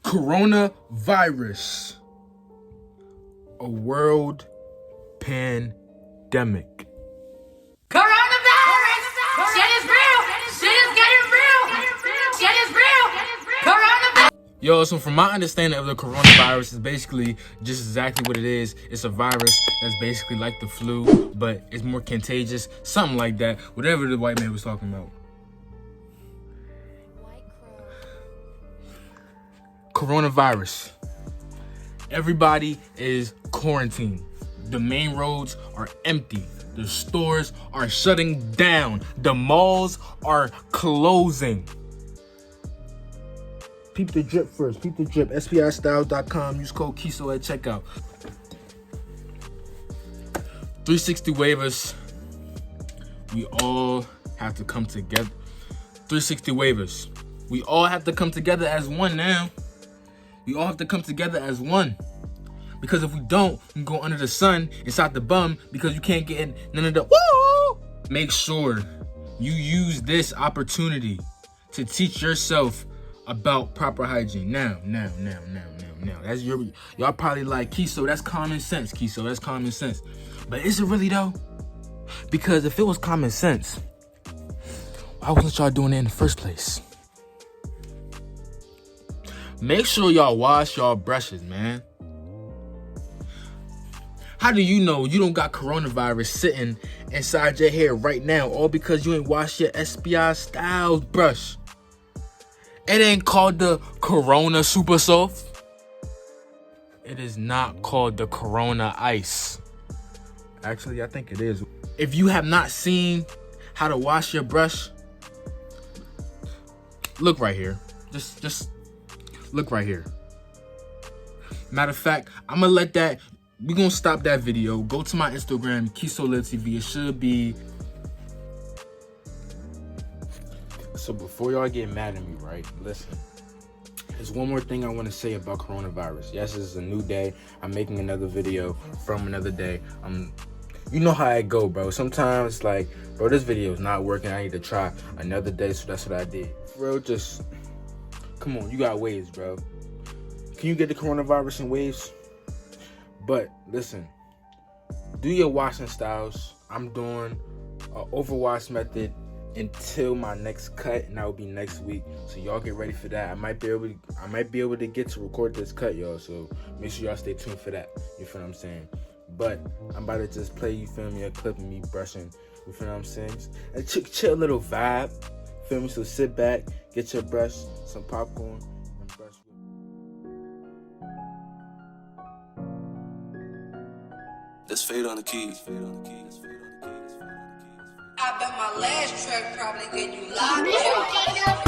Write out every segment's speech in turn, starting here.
Coronavirus, a world pandemic. Coronavirus! Shit is real! Shit is getting real! Shit is real! Coronavirus! Yo, so from my understanding of the coronavirus is basically just exactly what it is. It's a virus that's basically like the flu, but it's more contagious, something like that. Whatever the white man was talking about. Coronavirus. Everybody is quarantined. The main roads are empty. The stores are shutting down. The malls are closing. Peep the drip first. Peep the drip. SPIStyle.com. Use code KISO at checkout. 360 waivers. We all have to come together. 360 waivers. We all have to come together as one now. We all have to come together as one. Because if we don't, we can go under the sun inside the bum because you can't get in none of the woo. Make sure you use this opportunity to teach yourself about proper hygiene. Now. That's y'all probably like, Kiso, that's common sense, Kiso, that's common sense. But is it really though? Because if it was common sense, why wasn't y'all doing it in the first place? Make sure y'all wash y'all brushes, man. How do you know you don't got coronavirus sitting inside your hair right now, all because you ain't washed your SPI Styles brush? It ain't called the Corona Super Soft. It is not called the Corona Ice. Actually, I think it is. If you have not seen how to wash your brush, look right here. Just look right here. Matter of fact, I'm gonna let that. We're gonna stop that video. Go to my Instagram, KisoLiveTV. It should be. So before y'all get mad at me, right? Listen. There's one more thing I want to say about coronavirus. Yes, it's a new day. I'm making another video from another day. You know how I go, bro. Sometimes, like, bro, this video is not working. I need to try another day, so that's what I did. Bro, just come on. You got waves, bro. Can you get the coronavirus in waves? But listen, do your washing styles. I'm doing an overwash method until my next cut, and that will be next week. So y'all get ready for that. I might be able to get to record this cut, y'all. So make sure y'all stay tuned for that. You feel what I'm saying? But I'm about to just play, you feel me, a clip of me brushing. You feel what I'm saying? A chill little vibe. Feel me? So sit back, get your brush, some popcorn, and brush. Let's fade on the keys. I bet my last track probably get you locked up.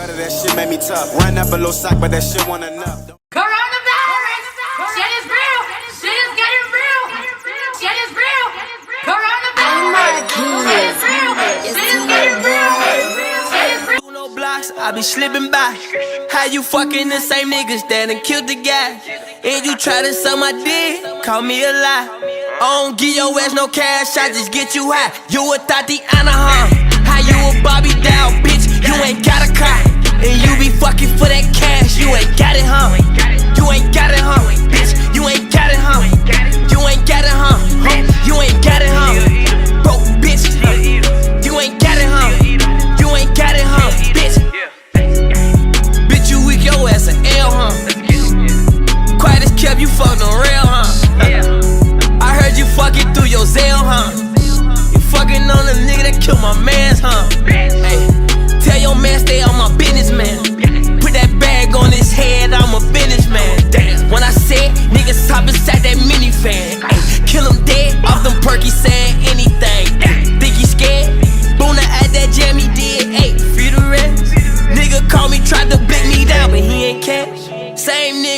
That shit made me tough. Run up a little sock, but that shit wasn't enough. Coronavirus! Shit is real! Shit is getting real! Shit is real! Coronavirus! Shit is real! Shit is getting real! Shit is real! No blocks, I be slipping by. How you fucking the same niggas that done killed the guy? And you try to suck my dick, call me a lie. I don't give your ass no cash, I just get you high. You a Tatiana, huh? How you a Bobby Dad?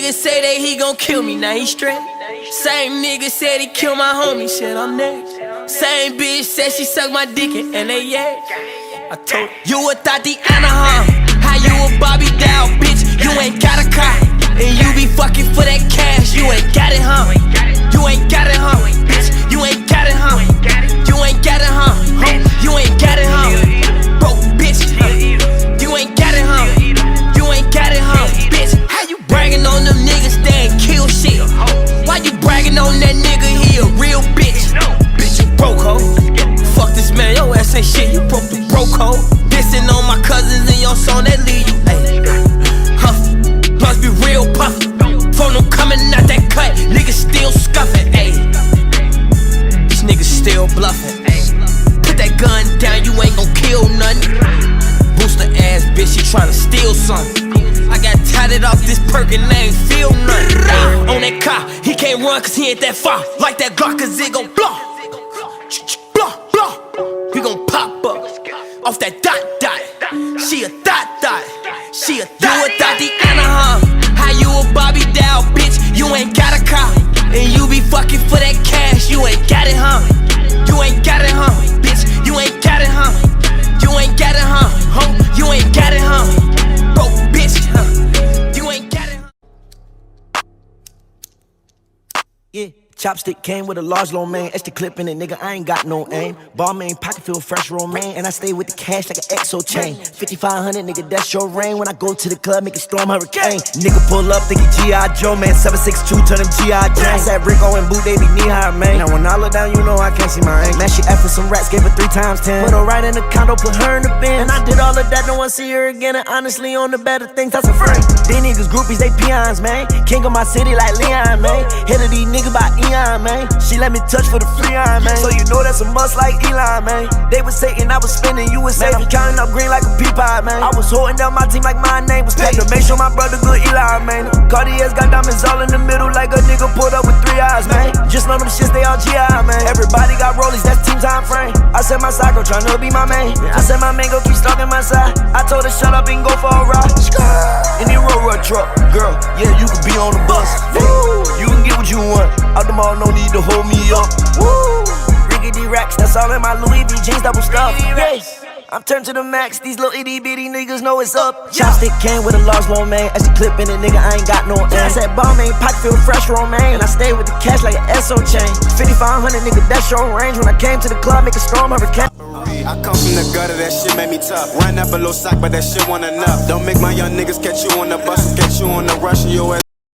nigga say that he gon' kill me, now he straight. Same nigga said he killed my homie, shit, I'm next. Same bitch said she sucked my dick in LA. I told you a Tatiana, huh? How you a Bobby Dow, bitch? You ain't got a car, and you be fucking for that cash. You ain't got it, huh? You ain't got it, huh? Bitch, you ain't got it, huh? You ain't got it, huh? You ain't got it, huh? Broke bitch, huh? You ain't got it, huh? You ain't got it, huh? Bitch, how you bragging on them niggas that ain't kill shit? Why you bragging on that nigga? He a real bitch. Bitch, you broke, ho. Fuck this man, your ass ain't shit. You broke the broke, ho. Dissing on my cousins in your song that lead you. Ayy, huff, must be real puff. Phone them coming out that cut, niggas still scuffing. Ayy, these niggas still bluffing. Ayy, put that gun down, you ain't gon' kill nothing. Booster ass bitch, she tryna steal something. I got tatted off this perk and I ain't feel nothing. On that car, he can't run cause he ain't that far. Like that Glock cause it gon' blow. Blow, blow. We gon' pop up off that dot dot. She a dot dot. She a dot. You a Tatiana, huh? How you a Bobby Dow, bitch? You ain't got a car, and you be fucking for that cash. You ain't got it, huh? You ain't got it, huh? Bitch, you ain't got it, huh? You ain't got it, huh? You ain't got it, huh? Broke bitch, huh? You ain't got it, huh? Yeah. Chopstick came with a large low man, extra clip in it, nigga, I ain't got no aim. Ball main, pocket feel fresh romaine, and I stay with the cash like an exo chain. 5500, nigga, that's your rain. When I go to the club, make it storm hurricane. Nigga pull up, think he G.I. Joe, man, 762, turn him G.I. Jane. That Rico and Boo, they be knee-high, man. Now when I look down, you know I can't see my aim. Man, she effing some rats, gave her 3 times 10. Put her right in the condo, put her in the bin. And I did all of that, don't wanna see her again. And honestly, on the better things, that's a friend. These niggas groupies, they peons, man. King of my city like Leon, man. Head of these niggas by Eon, man. She let me touch for the free iron, man. So you know that's a must like Elon, man. They was Satan, I was spinning, you was safe. I'm counting up green like a pea pie, man. I was holding down my team like my name was paid. To make sure my brother good Eli, man. Cartier's got diamonds all in the middle like a nigga pulled up with 3 eyes, man. Just know them shits, they all GI, man. Everybody got rollies, that's team time frame. I said my side girl tryna be my main. I said my man go keep stalking my side. I told her shut up and go for a ride. In the road truck, girl, yeah, you can be on the bus. You can get what you want. Out the mall, no need to hold me up. Woo! Riggedy racks, that's all in my Louis V jeans, double stuff. Yes, I'm turned to the max, these little itty bitty niggas know it's up. Chopstick came with a large low man, as a clip in it, nigga, I ain't got no aim. I said ball main, pocket feel fresh romaine, and I stay with the cash like an SO chain. 5500, nigga, that's your range. When I came to the club, make a storm hurricane. I come from the gutter, that shit made me tough. Run up below sock, but that shit wasn't enough. Don't make my young niggas catch you on the bus, catch you on the rush, and your ass